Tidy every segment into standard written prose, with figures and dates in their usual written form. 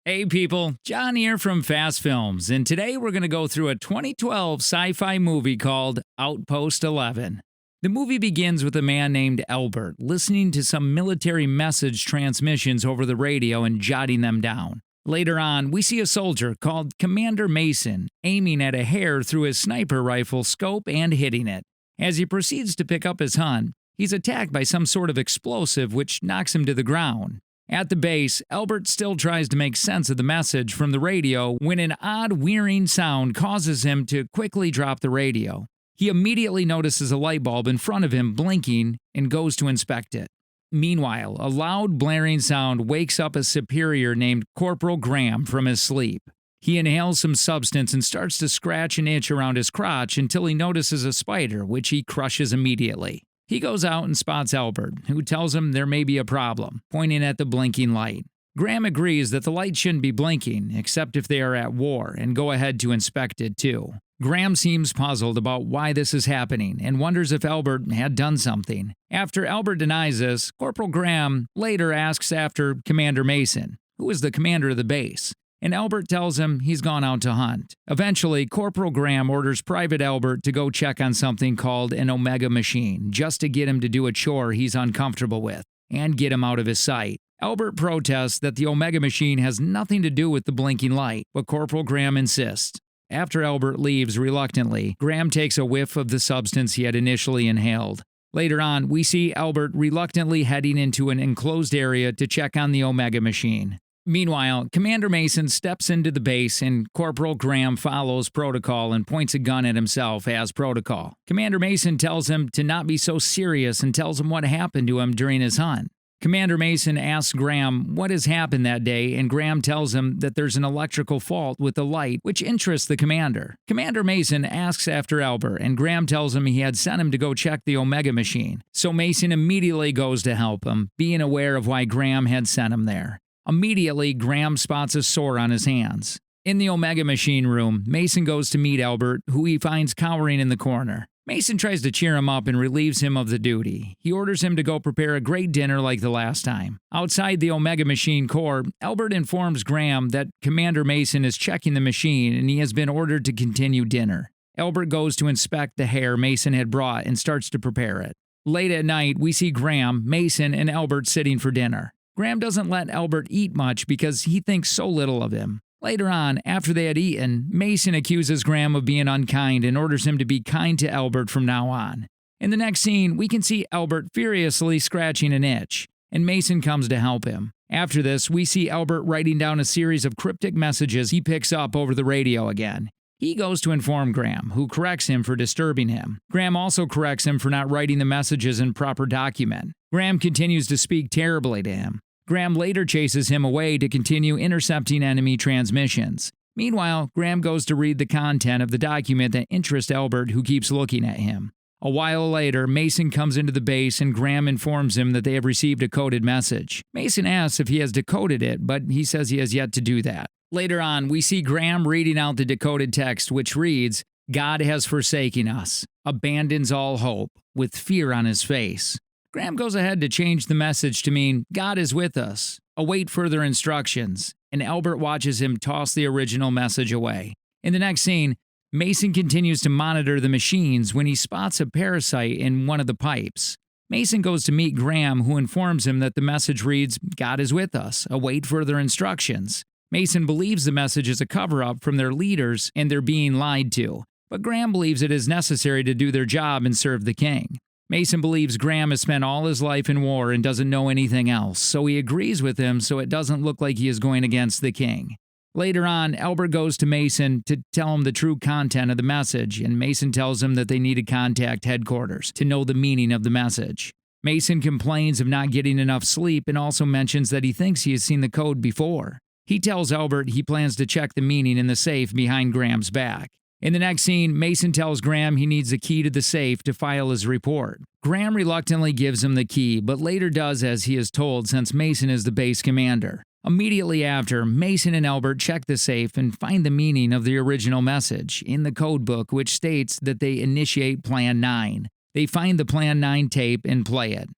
Hey people, John here from Fast Films, and today we're going to go through a 2012 sci-fi movie called Outpost 11. The movie begins with a man named Albert listening to some military message transmissions over the radio and jotting them down. Later on, we see a soldier called Commander Mason aiming at a hare through his sniper rifle scope and hitting it. As he proceeds to pick up his hunt, he's attacked by some sort of explosive which knocks him to the ground. At the base, Albert still tries to make sense of the message from the radio when an odd whirring sound causes him to quickly drop the radio. He immediately notices a light bulb in front of him blinking and goes to inspect it. Meanwhile, a loud blaring sound wakes up a superior named Corporal Graham from his sleep. He inhales some substance and starts to scratch and itch around his crotch until he notices a spider, which he crushes immediately. He goes out and spots Albert, who tells him there may be a problem, pointing at the blinking light. Graham agrees that the light shouldn't be blinking, except if they are at war, and go ahead to inspect it too. Graham seems puzzled about why this is happening and wonders if Albert had done something. After Albert denies this, Corporal Graham later asks after Commander Mason, who is the commander of the base, and Albert tells him he's gone out to hunt. Eventually, Corporal Graham orders Private Albert to go check on something called an Omega machine, just to get him to do a chore he's uncomfortable with, and get him out of his sight. Albert protests that the Omega machine has nothing to do with the blinking light, but Corporal Graham insists. After Albert leaves reluctantly, Graham takes a whiff of the substance he had initially inhaled. Later on, we see Albert reluctantly heading into an enclosed area to check on the Omega machine. Meanwhile, Commander Mason steps into the base and Corporal Graham follows protocol and points a gun at himself as protocol. Commander Mason tells him to not be so serious and tells him what happened to him during his hunt. Commander Mason asks Graham what has happened that day, and Graham tells him that there's an electrical fault with the light, which interests the commander. Commander Mason asks after Albert, and Graham tells him he had sent him to go check the Omega machine. So Mason immediately goes to help him, being aware of why Graham had sent him there. Immediately, Graham spots a sore on his hands. In the Omega machine room, Mason goes to meet Albert, who he finds cowering in the corner. Mason tries to cheer him up and relieves him of the duty. He orders him to go prepare a great dinner like the last time. Outside the Omega machine core, Albert informs Graham that Commander Mason is checking the machine and he has been ordered to continue dinner. Albert goes to inspect the hare Mason had brought and starts to prepare it. Late at night, we see Graham, Mason, and Albert sitting for dinner. Graham doesn't let Albert eat much because he thinks so little of him. Later on, after they had eaten, Mason accuses Graham of being unkind and orders him to be kind to Albert from now on. In the next scene, we can see Albert furiously scratching an itch, and Mason comes to help him. After this, we see Albert writing down a series of cryptic messages he picks up over the radio again. He goes to inform Graham, who corrects him for disturbing him. Graham also corrects him for not writing the messages in proper document. Graham continues to speak terribly to him. Graham later chases him away to continue intercepting enemy transmissions. Meanwhile, Graham goes to read the content of the document that interests Albert, who keeps looking at him. A while later, Mason comes into the base and Graham informs him that they have received a coded message. Mason asks if he has decoded it, but he says he has yet to do that. Later on, we see Graham reading out the decoded text, which reads, "God has forsaken us, abandons all hope, with fear on his face." Graham goes ahead to change the message to mean, "God is with us, await further instructions," and Albert watches him toss the original message away. In the next scene, Mason continues to monitor the machines when he spots a parasite in one of the pipes. Mason goes to meet Graham, who informs him that the message reads, "God is with us, await further instructions." Mason believes the message is a cover-up from their leaders and they're being lied to, but Graham believes it is necessary to do their job and serve the king. Mason believes Graham has spent all his life in war and doesn't know anything else, so he agrees with him so it doesn't look like he is going against the king. Later on, Albert goes to Mason to tell him the true content of the message, and Mason tells him that they need to contact headquarters to know the meaning of the message. Mason complains of not getting enough sleep and also mentions that he thinks he has seen the code before. He tells Albert he plans to check the meaning in the safe behind Graham's back. In the next scene, Mason tells Graham he needs the key to the safe to file his report. Graham reluctantly gives him the key, but later does as he is told since Mason is the base commander. Immediately after, Mason and Albert check the safe and find the meaning of the original message in the code book, which states that they initiate Plan 9. They find the Plan 9 tape and play it.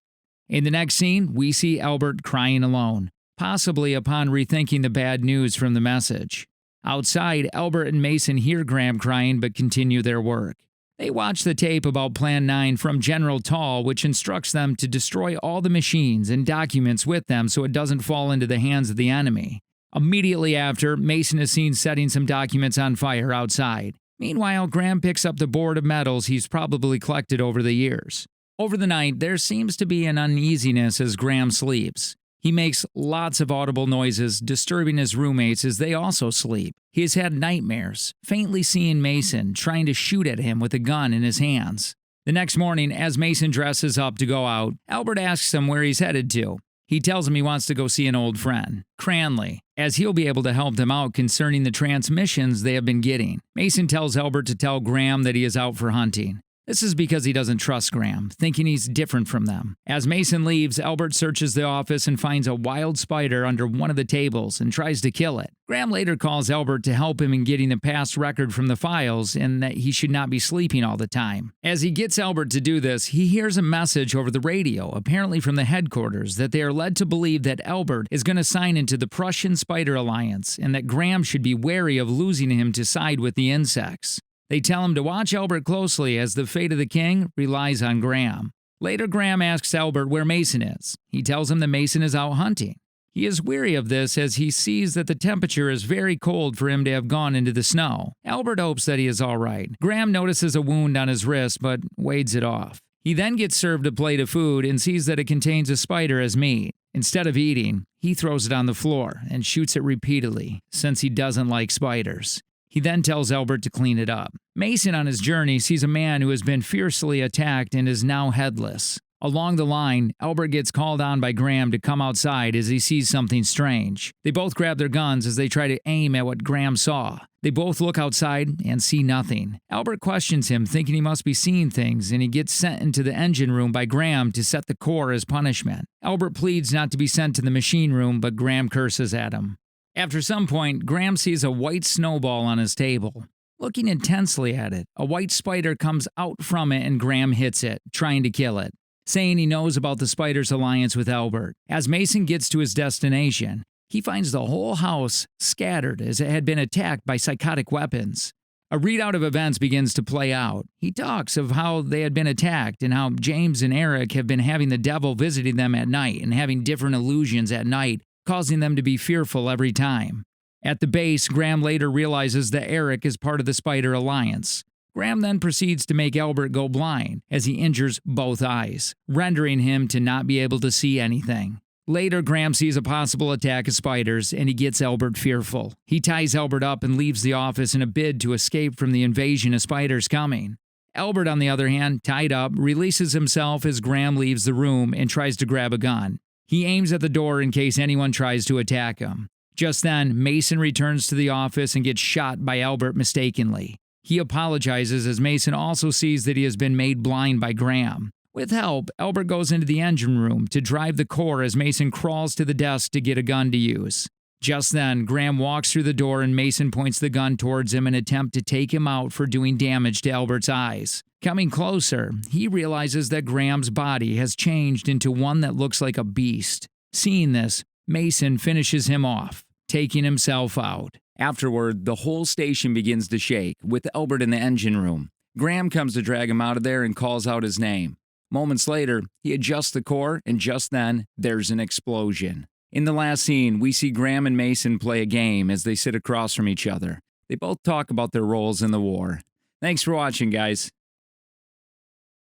In the next scene, we see Albert crying alone. possibly upon rethinking the bad news from the message. Outside, Albert and Mason hear Graham crying but continue their work. They watch the tape about Plan 9 from General Tall, which instructs them to destroy all the machines and documents with them so it doesn't fall into the hands of the enemy. Immediately after, Mason is seen setting some documents on fire outside. Meanwhile, Graham picks up the board of medals he's probably collected over the years. Over the night, there seems to be an uneasiness as Graham sleeps. He makes lots of audible noises, disturbing his roommates as they also sleep. He has had nightmares, faintly seeing Mason trying to shoot at him with a gun in his hands. The next morning, as Mason dresses up to go out, Albert asks him where he's headed to. He tells him he wants to go see an old friend, Cranley, as he'll be able to help them out concerning the transmissions they have been getting. Mason tells Albert to tell Graham that he is out for hunting. This is because he doesn't trust Graham, thinking he's different from them. As Mason leaves, Albert searches the office and finds a wild spider under one of the tables and tries to kill it. Graham later calls Albert to help him in getting the past record from the files and that he should not be sleeping all the time. As he gets Albert to do this, he hears a message over the radio, apparently from the headquarters, that they are led to believe that Albert is going to sign into the Prussian Spider Alliance and that Graham should be wary of losing him to side with the insects. They tell him to watch Albert closely as the fate of the king relies on Graham. Later, Graham asks Albert where Mason is. He tells him that Mason is out hunting. He is weary of this as he sees that the temperature is very cold for him to have gone into the snow. Albert hopes that he is all right. Graham notices a wound on his wrist but wades it off. He then gets served a plate of food and sees that it contains a spider as meat. Instead of eating, he throws it on the floor and shoots it repeatedly since he doesn't like spiders. He then tells Albert to clean it up. Mason on his journey sees a man who has been fiercely attacked and is now headless. Along the line, Albert gets called on by Graham to come outside as he sees something strange. They both grab their guns as they try to aim at what Graham saw. They both look outside and see nothing. Albert questions him, thinking he must be seeing things, and he gets sent into the engine room by Graham to set the core as punishment. Albert pleads not to be sent to the machine room, but Graham curses at him. After some point, Graham sees a white snowball on his table. Looking intensely at it, a white spider comes out from it and Graham hits it, trying to kill it, saying he knows about the spider's alliance with Albert. As Mason gets to his destination, he finds the whole house scattered as it had been attacked by psychotic weapons. A readout of events begins to play out. He talks of how they had been attacked and how James and Eric have been having the devil visiting them at night and having different illusions at night, causing them to be fearful every time. At the base, Graham later realizes that Eric is part of the Spider Alliance. Graham then proceeds to make Albert go blind as he injures both eyes, rendering him to not be able to see anything. Later, Graham sees a possible attack of spiders and he gets Albert fearful. He ties Albert up and leaves the office in a bid to escape from the invasion of spiders coming. Albert, on the other hand, tied up, releases himself as Graham leaves the room and tries to grab a gun. He aims at the door in case anyone tries to attack him. Just then, Mason returns to the office and gets shot by Albert mistakenly. He apologizes as Mason also sees that he has been made blind by Graham. With help, Albert goes into the engine room to drive the core as Mason crawls to the desk to get a gun to use. Just then, Graham walks through the door and Mason points the gun towards him in an attempt to take him out for doing damage to Albert's eyes. Coming closer, he realizes that Graham's body has changed into one that looks like a beast. Seeing this, Mason finishes him off, taking himself out. Afterward, the whole station begins to shake, with Albert in the engine room. Graham comes to drag him out of there and calls out his name. Moments later, he adjusts the core, and just then, there's an explosion. In the last scene, we see Graham and Mason play a game as they sit across from each other. They both talk about their roles in the war. Thanks for watching, guys.